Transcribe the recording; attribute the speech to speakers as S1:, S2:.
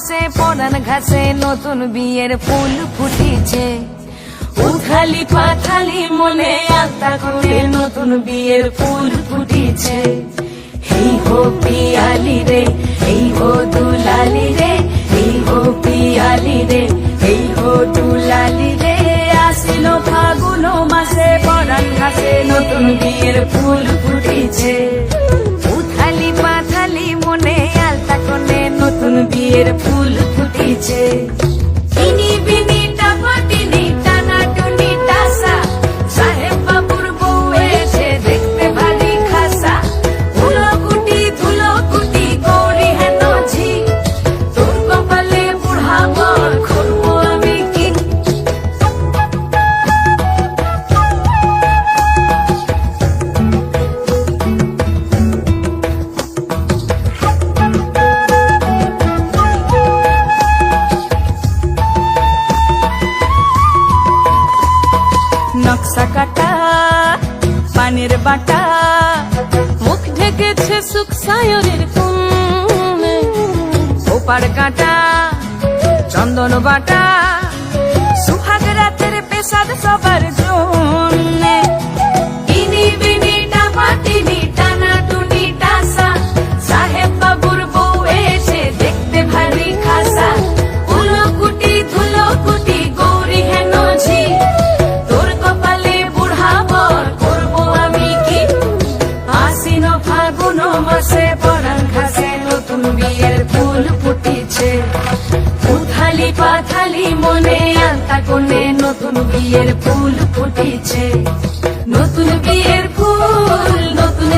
S1: মাসে পরান ঘাসে নতুন বিয়ের ফুল ফুটিছে। উথালি পাথালি মনে আলতা করে নতুন বিয়ের ফুল ফুটিছে। এই হো পিয়ালি রে, এই হো দুলালি রে, এই হো পিয়ালি রে, এই হো দুলালি রে। আসিল ফাগুন মাসে পরান ঘাসে নতুন বিয়ের ফুল ফুটিছে। উথালি পাথালি মনে আলতা করে নতুন বিয়ের ফুল ফুটিছে। ইনি বিনি টাপাটিনি টানা টুনি টাসা, সাহেব বাবুর বউ এসে দেখতে ভারী খাসা। ধুলো কুটি গৌরী হেন ঝি, তোর কপালে বুড়া বর করবো আমি কি। নকশা কাটা পানির বাটা, মুখ ঢেকেছে সুখ সায়রের কোণে। ওপার কাটা চন্দন বাটা, সুহাগ রাতের পেশাদ সবার জন্যে। ইনি বিনি টাপাটিনি টানা টুনি টাসা, সাহেব বাবুর বউ এসে দেখতে ভারী খাসা। ধুলো কুটি গৌরী হেন ঝি, তোর কপালে বুড়া বর করবো আমি কি। আশ্বিন ফাগুন মাসে পরান ঘাসে নতুন বিয়ের ফুল ফুটিছে। উথালি পাথালি মনে আলতা কোণে নতুন বিয়ের ফুল ফুটিছে। নতুন বিয়ের ফুল নতুন